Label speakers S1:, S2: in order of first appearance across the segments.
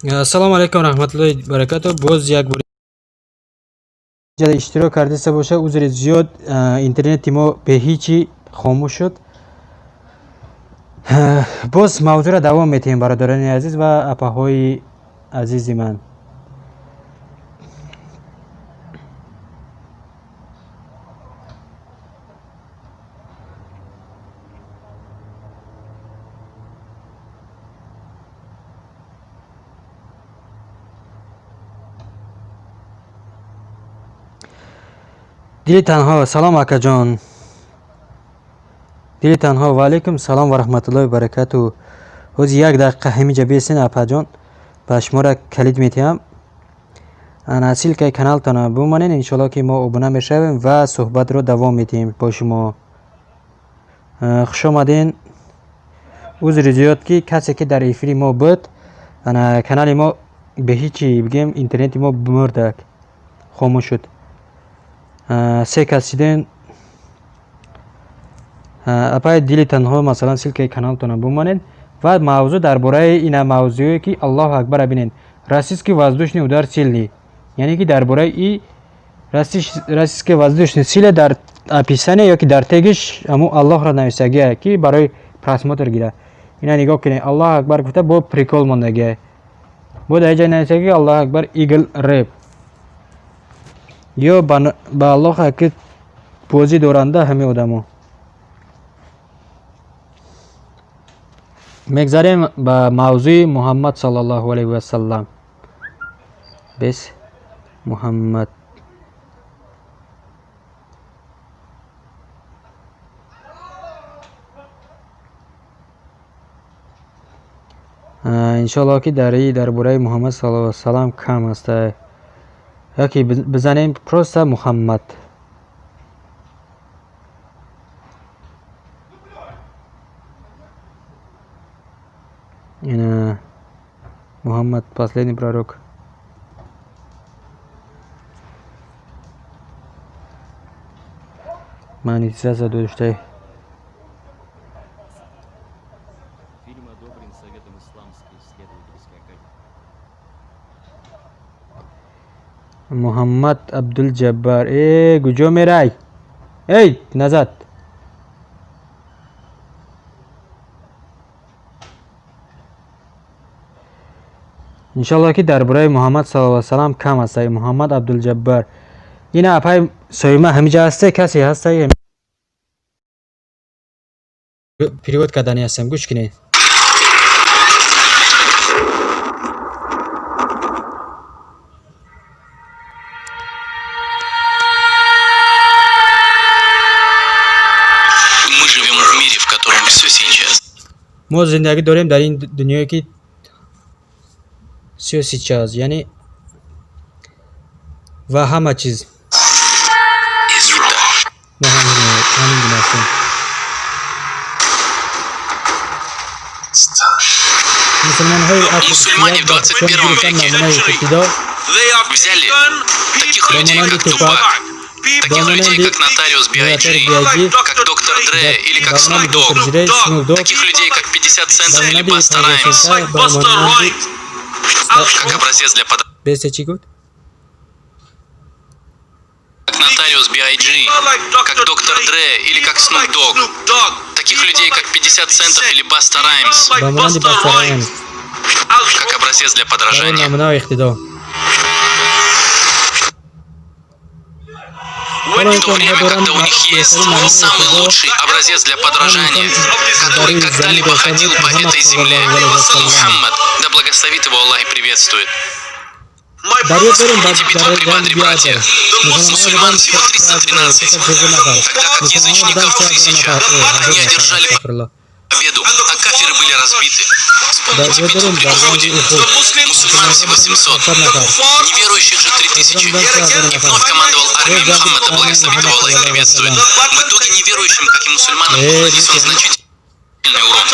S1: Ассалому алейкум рахматуллоҳи баракату. Боз як бори ҷада иштирок кардаста боша. Узри зиёд интернети мо бе ҳичи хомӯш шуд. Боз мавзӯъро давом метиҳем, бародарони азиз ва апаҳои азизи ман. дили танҳо. Салом акаҷон. дили танҳо. Ва алейкум салом ва раҳматуллоҳи ва баракату. ҳози як дақиқа ҳамиҷа бесин апаҷон. Ба шуморо калид метиҳам. Насилкаи каналтона бумонед. Иншоалло ки мо обуна мешавем ва суҳбатро давом метиҳем бо шумо. хуш омаден. узри зиёд ки касе ки дар эфири мо буд, канали мо бе ҳичи бигем интернети мо мурдак, хомӯш шуд. се кас иден. апаи дили танҳо масалан силкаи каналтона бумонед ва мавзӯъ дар бораи ина мавзӯе ки Аллоҳу акбар бинед. Российский воздушный удар сильный. Яъне ки дар бораи и российский воздушный сила дар описание ёки дар тегиш ҳамун Аллоҳро нависагия ки барои просмотр гира. Ина нигоҳ кинед. Аллоҳу акбар гуфта бо прикол мондагия. Бо дар ҷай нависагия Аллоҳу акбар игл рэп. ё ба Аллоҳ ки бозӣ доранда ҳамин одамо. мегзарем ба мавзӯи Муҳаммад саллаллоҳу алайҳи ва саллам. бес Муҳаммад. иншоалло ки дар бораи Муҳаммад саллаллоҳу алайҳи ва саллам кам аст. яке бизанем просто Муҳаммад. ина Муҳаммад последний пророк. монетизация доштай.
S2: Фильм одобрен Советом Исламской исследовательской академии.
S1: Муҳаммад Абдулҷаббар. куҷо мерай? назад. иншоалло ки дар бораи Муҳаммад саллаллоҳу алайҳи ва саллам кам аст. Муҳаммад Абдулҷаббар. ина апай соима ҳамиҷа ҳасте, касе ҳастай перевод кардани ҳастам. гӯш кинед.
S2: Мы живем в мире, в котором все сейчас.
S1: мо зиндагӣ дорем дар ин дунёе ки все сейчас, яъне ва ҳама чиз мо ҳамин гуна ҳастем.
S2: Мусульмане в 21 веке взяли таких людей, как Тупак, таких людей, как нотариус Биёед, как доктор Дре или как Снуп Дог, таких людей, как 50 центов или Баста Раймс, как образец для подражания. Как нотариус Биёед, как доктор Дре или как Снуп Дог, таких людей, как 50 центов или Баста Раймс, как образец для подражания. В то время, когда у них есть самый лучший образец для подражания, который когда-либо ходил по этой земле, Мухаммад, да благословит его Аллах и приветствует. Эти братья, мусульман всего 313, тогда как язычников 1000, они одержали победу, а кафиры были разбиты. Вспомните битву при Биёде. Мусульман всего 700, неверующих же 3000. И вновь командовал армией Мухаммада, благословит его Аллах и приветствует. В итоге неверующим, как и мусульманам, был нанесен значительный урон.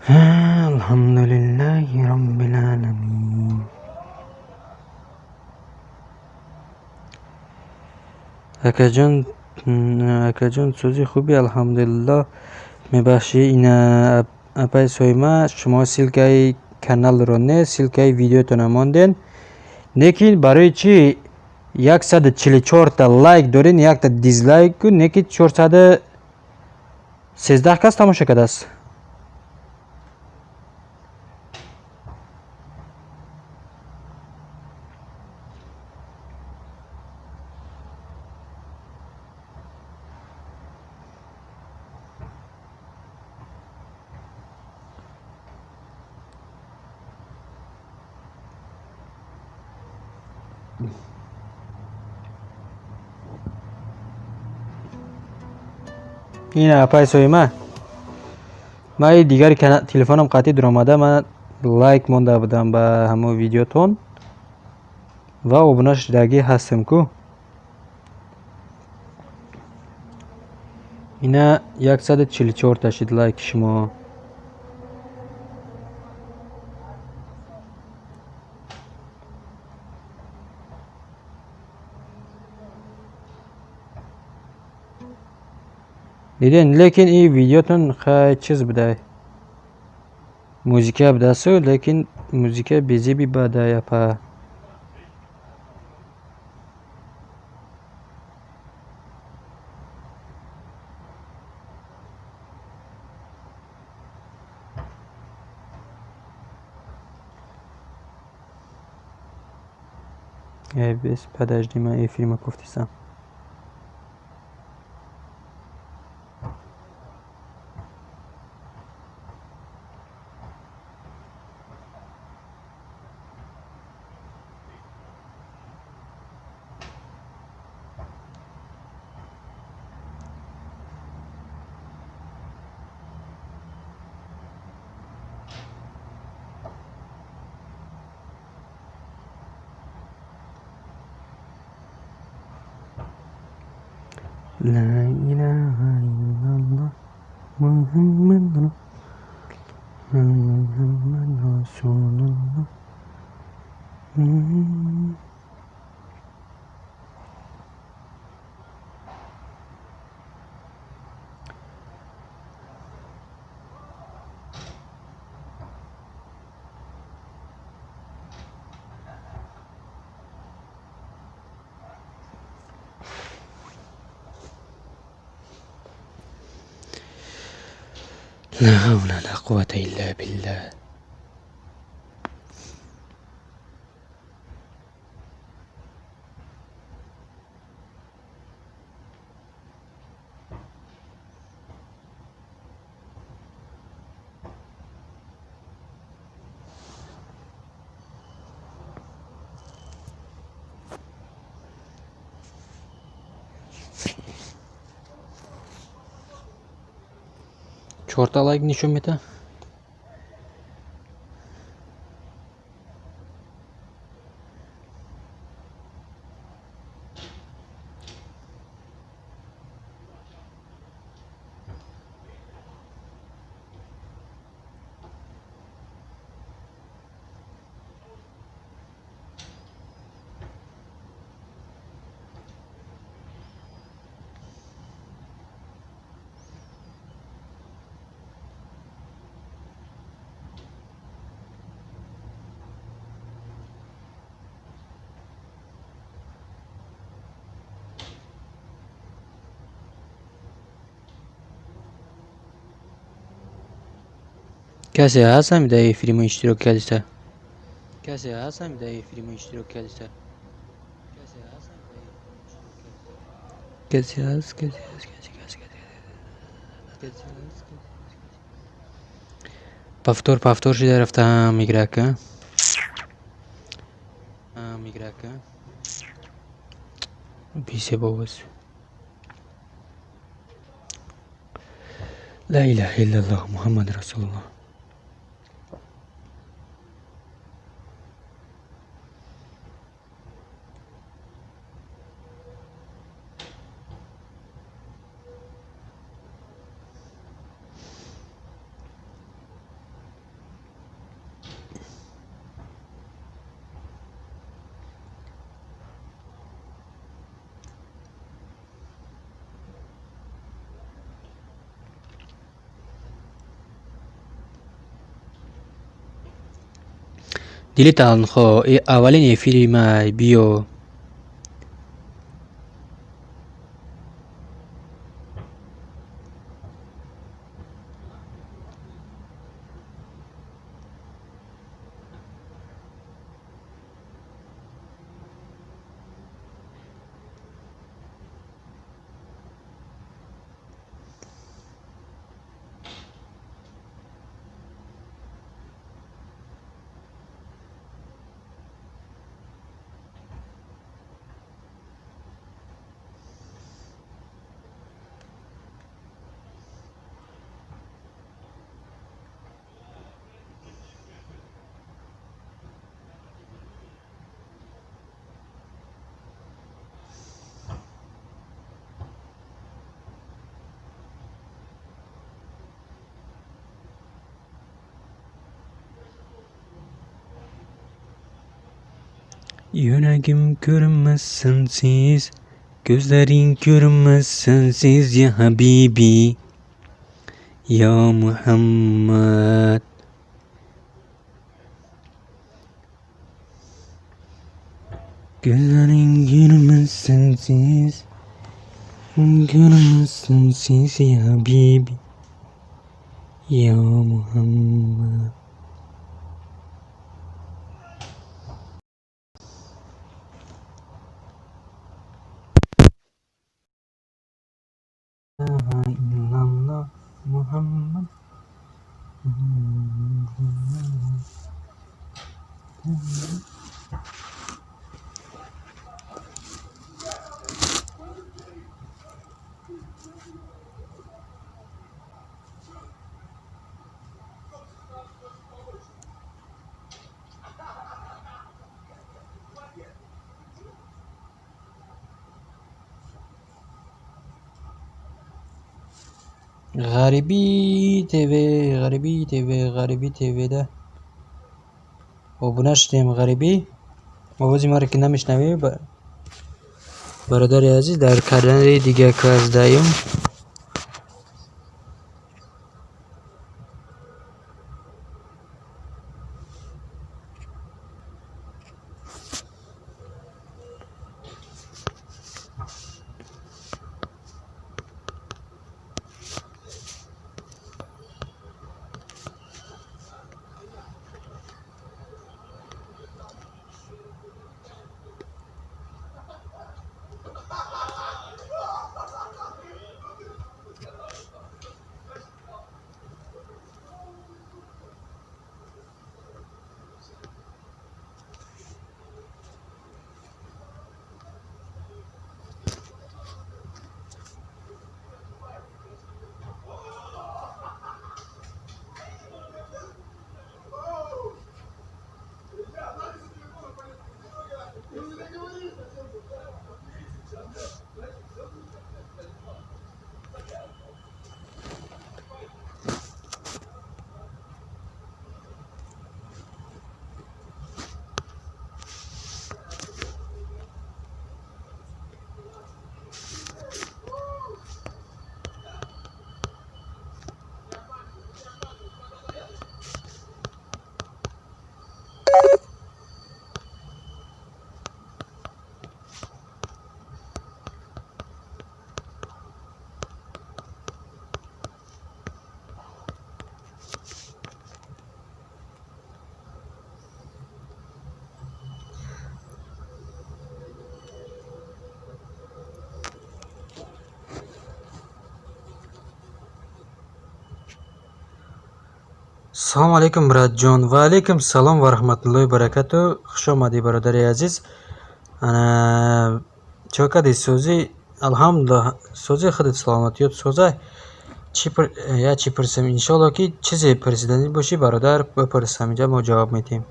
S1: الحمدلله رب العالمین. اکاجان سوزی خوبی الحمدلله میبخشی. این اپای سویما شما سیلکای کانال رو نه سیلکای ویدیو تو نماندین لیکن برای چی 144 تا لایک دارین یک تا دیزلایک کن نیکی 413 کس تماشا کرده است. این اپای سویما من دیگر تلفنم قطعی در آمده من لایک مونده بودم به همه ویدیوتون و ابونه شدگی هستم کو اینا 144 تا شد لایک شما. دیدین لیکن این ویدیوتون خیلی چیز بده موزیکه بده سو لیکن موزیکه بیزی بی بده یا پا ای بیس подожди من این فیلم گفتیسم. لا إله إلا الله محمد رسول الله. لا حول ولا قوة إلا بالله. چهارتا لایک نشون میده. کسی هست هم در فیلم اشتراک کرده؟ کسی هست هم در فیلم اشتراک کرده؟ کسی هست؟ پفتور شده رفته میگرکه بیسه باباست. لا اله الا الله محمد رسول الله. дили танхо аввалин эфиримай биё. Yüreğim görünmez sensiz, gözlerin görünmez sensiz ya Habibi, ya Muhammed. Gözlerin görünmez sensiz, görünmez sensiz ya Habibi, ya Muhammed. İllallah Muhammed. غریبی تیوی ده обуна шудем. ғарибӣ овози маро ки намешнавӣ, бародари азиз, дар канали дига каздаем. салом алейкум братҷон. Ва алейкум салом ва раҳматуллоҳи баракату. Хуш омадӣ бародари азиз. чокади сӯзи алҳамдулилла, сӯзи худит саломатиёт сӯзай. Чи пурсем, иншоалло ки чизе пурсиданӣ бошӣ бародар бипурсам, инҷа мо ҷавоб медиҳем.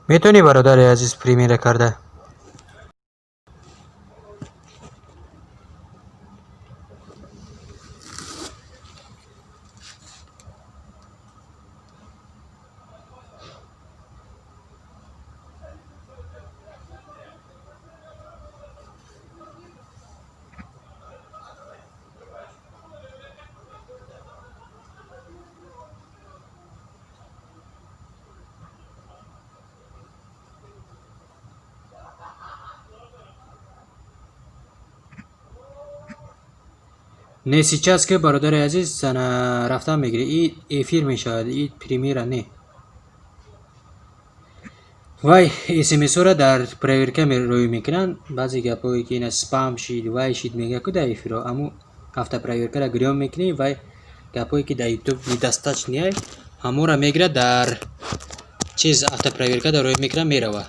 S1: میتونی برادر عزیز پریمیره کرده. نیسی چیز که برادر عزیز سنا رفتن میگیره. این افیر میشود، این پریمیره نه. وای اسمس را در پرایورکه روی میکنن. بعضی گپایی که این سپام شید وای شید میگه که در افیرا امو هفته پرایورکه را گریام میکنی. وای گپایی که در یوتیوب دستش نیای همو را میگیره در چیز هفته پرایورکه در روی میکنه میروه.